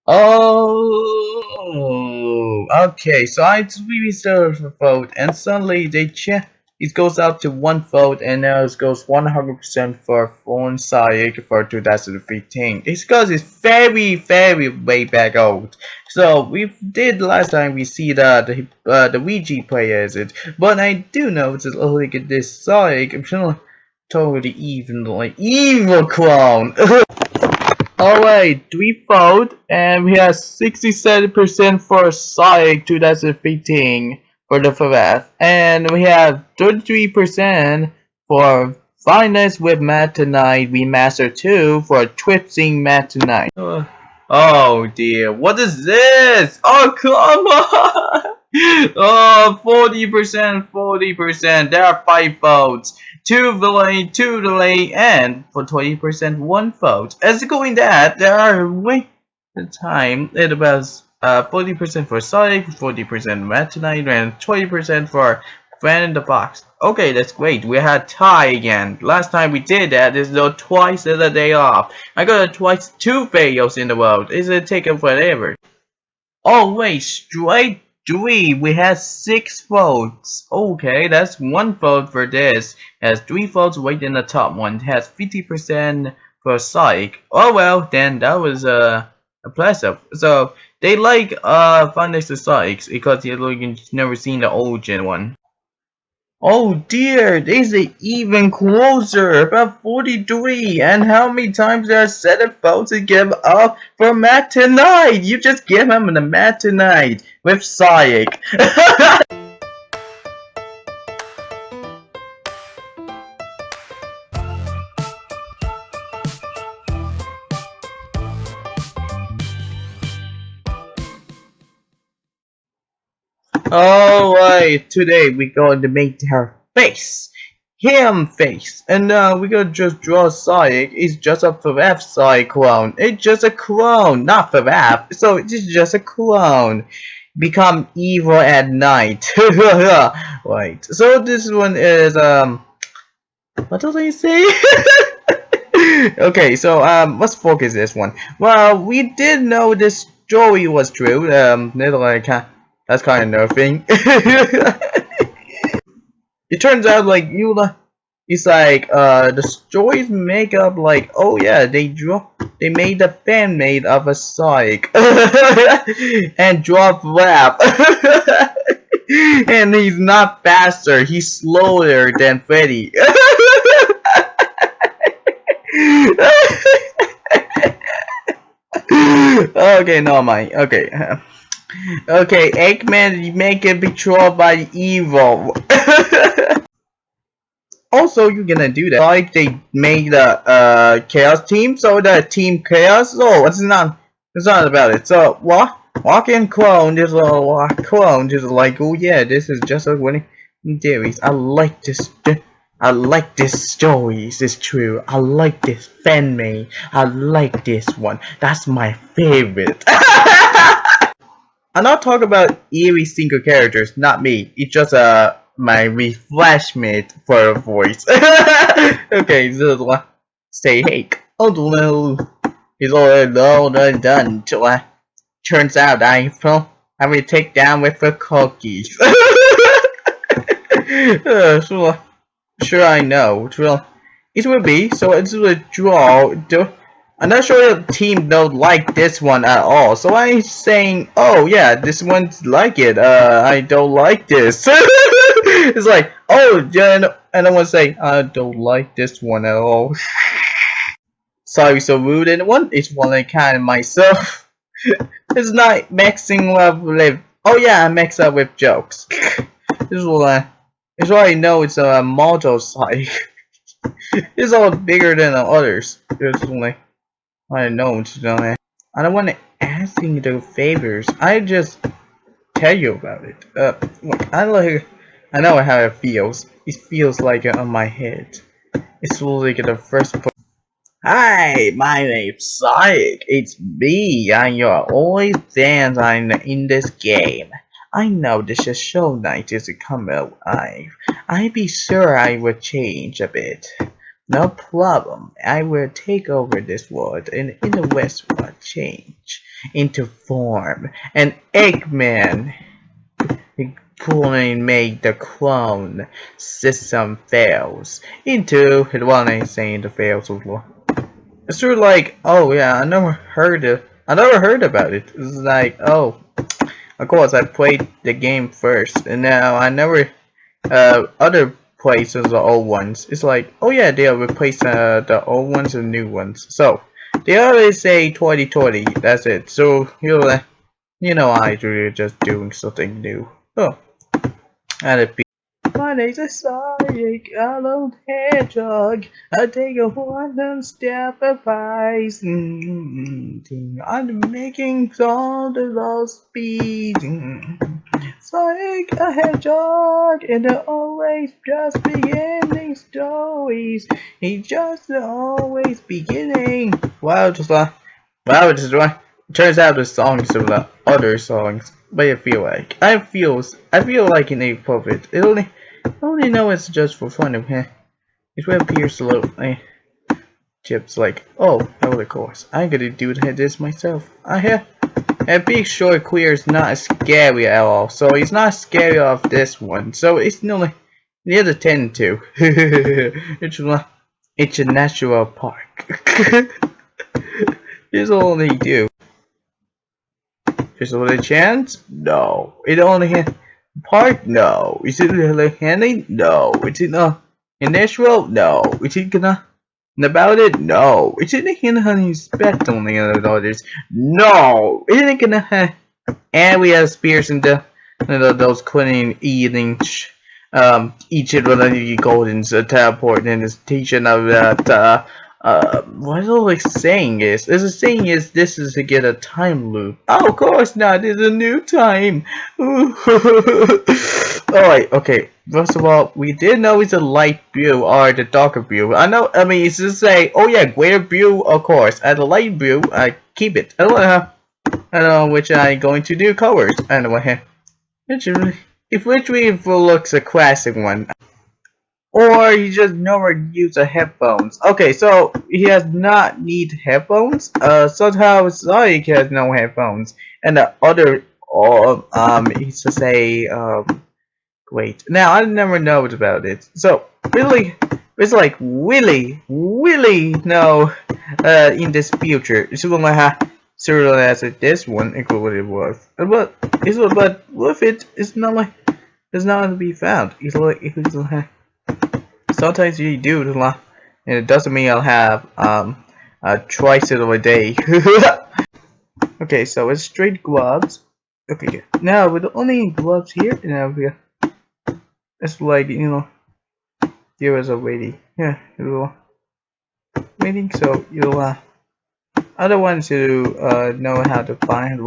Oh, okay. So I reserved a vote, and suddenly they check. It goes up to one vote, and now it goes 100% for Phone Sayek for 2015. It's because it's very, very way back old. So we did last time we see that the Ouija players it, but I do know it's like this Sayek. I'm totally even like evil clown. Alright, we vote and we have 67% for Sonic 2015 for the FF, and we have 33% for Five Nights with Matt Tonight Remaster 2 for Twisting Matt Tonight. Oh dear, what is this? Oh come on! Oh, 40%, 40%. There are 5 votes. 2 delay, 2 delay, and for 20%, 1 vote. As going that, there are way the time it was 40% for Sonic, 40% Matt Tonight, and 20% for Fan in the Box. Okay, that's great. We had tie again. Last time we did that is though twice as a day off. I got a twice 2 fails in the world. Is it taking forever? Oh wait, straight 3. We had 6 votes. Okay, that's 1 vote for this. Has 3 votes right in the top one. It has 50% for Psych. Oh well, then that was impressive. So they like Five Nights at Psych because you've never seen the origin one. Oh dear, this is even closer, about 43. And how many times did I said about to give up for Matt tonight? You just give him the Matt tonight with Sayek. Alright, today we're going to make her face. Him face. And we're gonna just draw Sayek. It's just a FF Sayek clone. It's just a clone, not FF. So it's just a clone. Become evil at night. Right. So this one is what did I say? Okay, so let's focus this one. Well, we did know this story was true. That's kind of nerfing. It turns out like it's like the stories make up like, oh yeah, they made a fan made of a psych and drop rap. And he's not faster, he's slower than Freddy. Okay, no mind. Okay. Okay, Eggman, you make it betrayed by evil. Also, you're gonna do that. Like they made a chaos team, so the team chaos. Oh, it's not about it. So walk in clone. There's a clone. Just like, oh yeah, this is just a winning theories. I like this. I like this stories. It's true. I like this fan made. I like this one. That's my favorite. I'm not talking about every single characters, not me. It's just my refreshment for a voice. Okay, so say hey. Oh no, he's already done. So turns out I will take down with the cookies. Sure I know. Well, it will be. So it's a draw. I'm not sure the team don't like this one at all. So I'm saying, oh yeah, this one's like it. I don't like this. It's like, oh yeah, and I want to say, I don't like this one at all. Sorry, so rude. And one is one I kind myself. It's not mixing up with. Oh yeah, I mix up with jokes. This is what I know. It's a model site. It's all bigger than the others. There's only I know, I don't want to ask you the favors. I just tell you about it. Look, I know how it feels. It feels like it on my head. It's like the first. Hi, my name's Sonic. It's me. I'm your only dancer in this game. I know this is show night is coming live. I be sure I will change a bit. No problem. I will take over this world and in the West will change. into form. And Eggman couldn't make the clone system fails into what I saying the fails as well. It's sort of like, oh yeah, I never heard about it. It's like, oh, of course I played the game first, and now I never other places the old ones. It's like, oh yeah, they'll replace the old ones with new ones. So they always say 2020. That's it. So you know, I really just doing something new. Oh, and it be. My name's a Sonic, a little hedgehog. I take a one step advice. I'm making all the low speed. Sonic a hedgehog, and they're always just beginning stories. He's just always beginning. Wow, just right. Turns out the songs of the other songs, but I feel like an a puppet. I only know it's just for fun. Okay, it will appear slowly. Chip's like, oh, of course, I'm gonna do this myself. I have. And Big Short Queer is not scary at all, so he's not scary of this one. So it's not the other 10 to. It's a natural park. Here's all they do. There's only a chance? No. It only has park? No. Is it like handling? No. Is it natural? No. Is it gonna about it? No. Is it gonna inspect only others? No. Isn't it gonna have and we have spears in the those cleaning eating each of the goldens teleport and is teaching of that what the saying is? The saying is this is to get a time loop. Oh, of course not. It's a new time. Alright, okay. First of all, we did know it's a light blue or the darker blue. I mean, it's just say, oh yeah, greater blue, of course. And the light blue, I keep it. I don't know which I'm going to do colors. Anyway, if which we looks a classic one. Or he just never use a headphones. Okay, so he has not need headphones. Somehow Sonic has no headphones, and the other, he's to say, wait. Now I never know about it. So really, it's like really no, in this future, it's gonna have sort of as this one included was, but with it, it's not like it's not to be found. It's like sometimes you do it a lot, and it doesn't mean I'll have twice a day. Okay, so it's straight gloves. Okay, good. Now with only gloves here, now we it's like there is already you're waiting, so you'll other ones who know how to find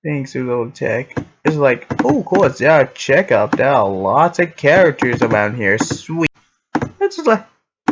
things to little check. It's like, oh, cool, there are checkup. There are lots of characters around here. Sweet. It's like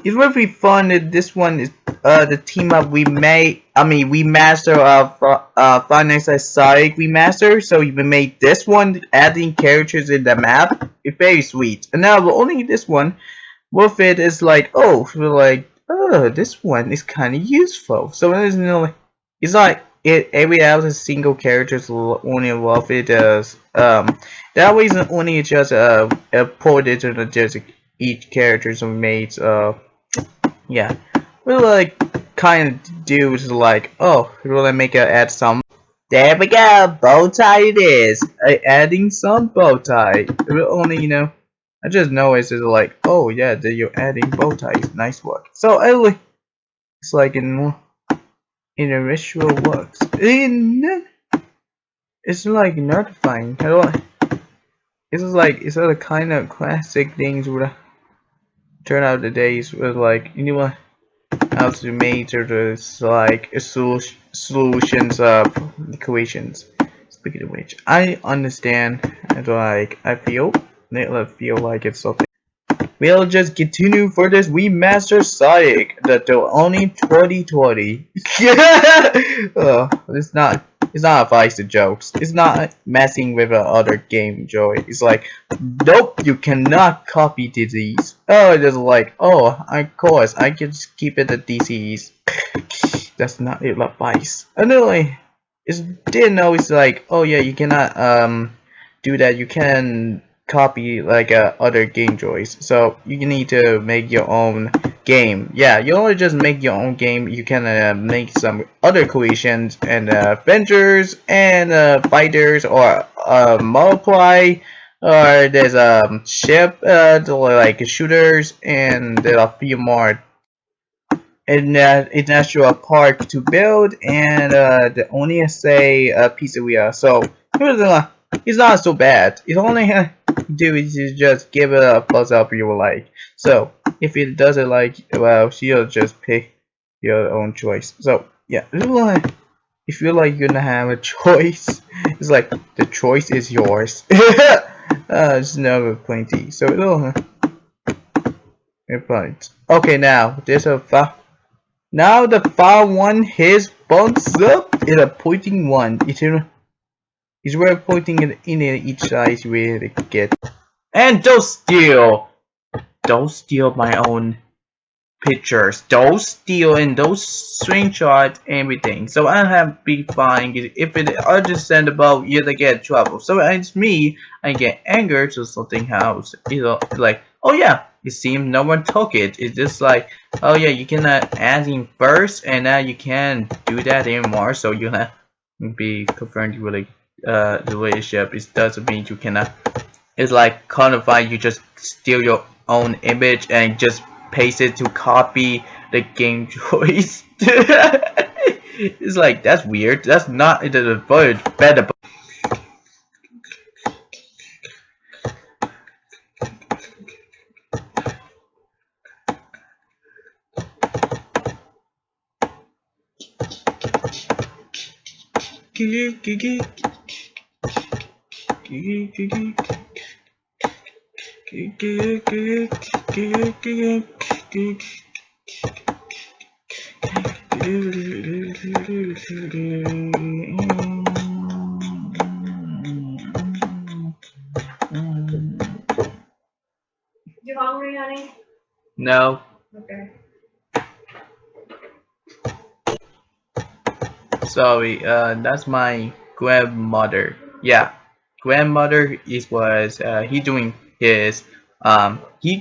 it would be fun if this one is the team up we made. I mean, we master Five Nights at Sonic remaster. So we made this one, adding characters in the map. It's very sweet. And now only this one, with it is like, oh, we're like, oh, this one is kind of useful. So there's it's like every other single character is only worth it as that way is only just ported to just each character's made yeah, we like kind of do is like, oh, we'll make add some. There we go, bow tie it is. Adding some bow tie. We'll only I just know it's just like, oh yeah, that you're adding bow ties. Nice work. So anyway, it's like in a ritual works. It's like notifying. It's like it's a kind of classic things would turn out the days with like how to major this like solutions of equations. Speaking of which, I understand and like I feel like it's something. we'll just continue for this remaster Sonic that till only 2020. It's not advice to jokes. It's not messing with other game joy. It's like, nope, you cannot copy disease. Oh, it's just like, oh, of course, I can just keep it a disease. That's not advice. Anyway, didn't know it's like, oh yeah, you cannot do that. You can copy like other game joys. So you need to make your own game. Yeah, you only just make your own game. You can make some other creations and adventures and fighters or multiply. Or there's a ship, like shooters, and there are a few more industrial park to build, and the only say pizzeria. So it's not so bad. It only do is you just give it a thumbs up you will like. So if it doesn't like, well, she'll just pick your own choice. So yeah, if you like you're gonna have a choice, it's like the choice is yours. It's never plenty. So it'll point. Okay, now there's a now the far one his bumps up in a pointing one. It's where pointing in each side where they get. And don't steal my own pictures. Don't steal and don't screenshot everything. So I have be fine. If it understandable, you get trouble. So it's me. I get anger to something else. You know, like, oh yeah, it seems no one took it. It's just like, oh yeah, you cannot add in first, and now you can't do that anymore. So you have be confirmed with the relationship. It doesn't mean you cannot. It's like codify. You just steal your own image and just paste it to copy the game choice. It's like, that's weird. That's not the word better. You hungry, honey? No. Okay. Sorry, that's my grandmother. Yeah, grandmother was he doing his he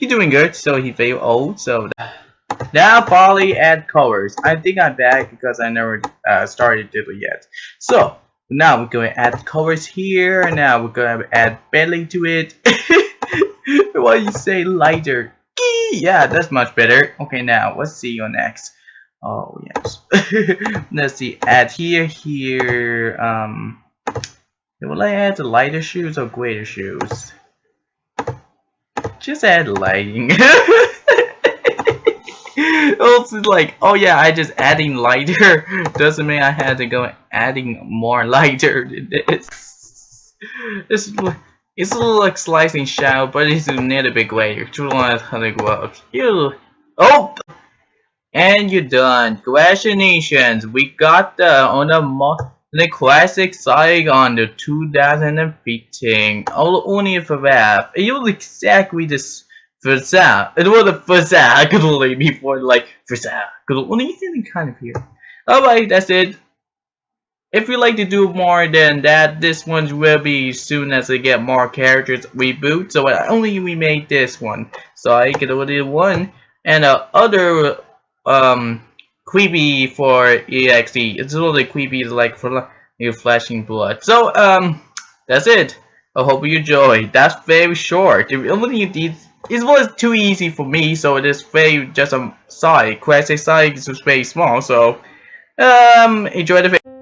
doing good. So he very old. So now finally add colors. I think I'm back because I never started it yet. So now we're going to add colors here. Now we're going to add belly to it. Why you say lighter? Yeah, that's much better. Okay, now let's see your next. Oh yes. Let's see. Add here. Will I add the lighter shoes or greater shoes? Just add lighting. Also, like, oh yeah, I just adding lighter doesn't mean I had to go adding more lighter. It's a little like slicing shadow, but it's a little bit greater. To learn how to work. Oh. And you're done. Congratulations, we got the classic Sonic on the 2015. Only for that. It was exactly this first out. It was the first out I could only before like first out. Could only kind of here. Alright, that's it. If you like to do more than that, this one will be soon as I get more characters reboot. So I only remade this one. So I could only do one. And other creepy for EXE. It's a little creepy like for your flashing blood. So that's it. I hope you enjoy. That's very short. It was too easy for me, so it is very just a side. Classic side is very small, so enjoy the video.